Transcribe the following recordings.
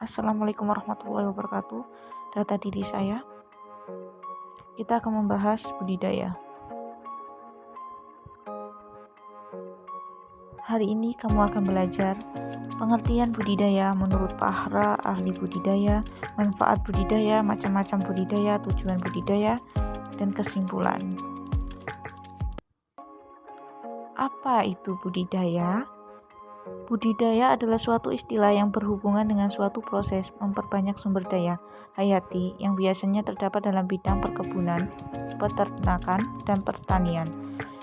Assalamualaikum warahmatullahi wabarakatuh. Data diri saya, kita akan membahas budidaya. Hari ini kamu akan belajar pengertian budidaya menurut Pak Ahra, ahli budidaya, manfaat budidaya, macam-macam budidaya, tujuan budidaya, dan kesimpulan. Apa itu budidaya? Budidaya adalah suatu istilah yang berhubungan dengan suatu proses memperbanyak sumber daya hayati yang biasanya terdapat dalam bidang perkebunan, peternakan, dan pertanian.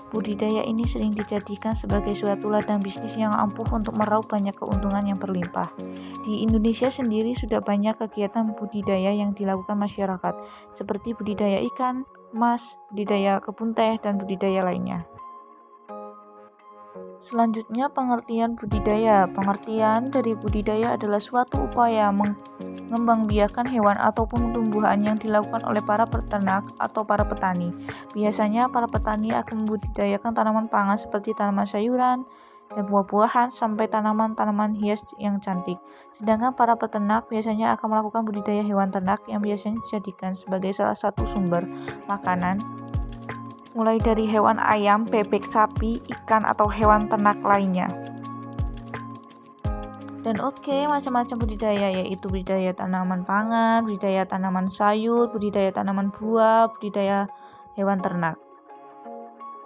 Budidaya ini sering dijadikan sebagai suatu ladang bisnis yang ampuh untuk meraup banyak keuntungan yang berlimpah. Di Indonesia sendiri sudah banyak kegiatan budidaya yang dilakukan masyarakat, seperti budidaya ikan, emas, budidaya kebun teh, dan budidaya lainnya. Selanjutnya, pengertian budidaya. Pengertian dari budidaya adalah suatu upaya mengembangbiakan hewan ataupun tumbuhan yang dilakukan oleh para peternak atau para petani. Biasanya para petani akan membudidayakan tanaman pangan seperti tanaman sayuran dan buah-buahan sampai tanaman-tanaman hias yang cantik. Sedangkan para peternak biasanya akan melakukan budidaya hewan ternak yang biasanya dijadikan sebagai salah satu sumber makanan, mulai dari hewan ayam, bebek, sapi, ikan, atau hewan ternak lainnya. Dan macam-macam budidaya, yaitu budidaya tanaman pangan, budidaya tanaman sayur, budidaya tanaman buah, budidaya hewan ternak.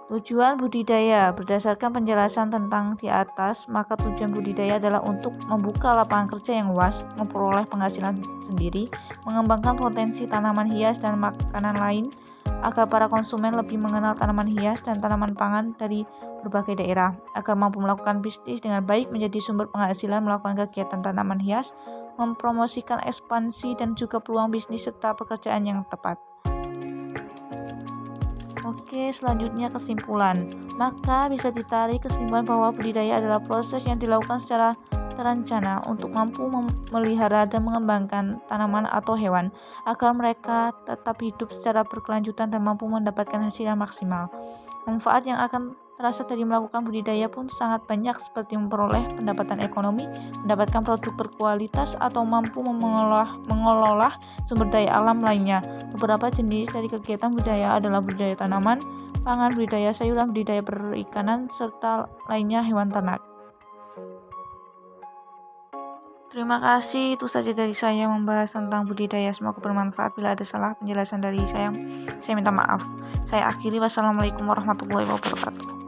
Tujuan budidaya. Berdasarkan penjelasan tentang di atas, maka tujuan budidaya adalah untuk membuka lapangan kerja yang luas, memperoleh penghasilan sendiri, mengembangkan potensi tanaman hias dan makanan lain, agar para konsumen lebih mengenal tanaman hias dan tanaman pangan dari berbagai daerah, agar mampu melakukan bisnis dengan baik, menjadi sumber penghasilan melakukan kegiatan tanaman hias, mempromosikan ekspansi dan juga peluang bisnis serta pekerjaan yang tepat. Selanjutnya kesimpulan. Maka bisa ditarik kesimpulan bahwa budidaya adalah proses yang dilakukan secara terencana untuk mampu memelihara dan mengembangkan tanaman atau hewan agar mereka tetap hidup secara berkelanjutan dan mampu mendapatkan hasil yang maksimal. Manfaat yang akan terasa dari melakukan budidaya pun sangat banyak, seperti memperoleh pendapatan ekonomi, mendapatkan produk berkualitas, atau mampu mengelola sumber daya alam lainnya. Beberapa jenis dari kegiatan budidaya adalah budidaya tanaman, pangan, budidaya sayuran, budidaya perikanan, serta lainnya hewan ternak. Terima kasih, itu saja dari saya membahas tentang budidaya. Semoga bermanfaat. Bila ada salah penjelasan dari saya minta maaf. Saya akhiri. Wassalamualaikum warahmatullahi wabarakatuh.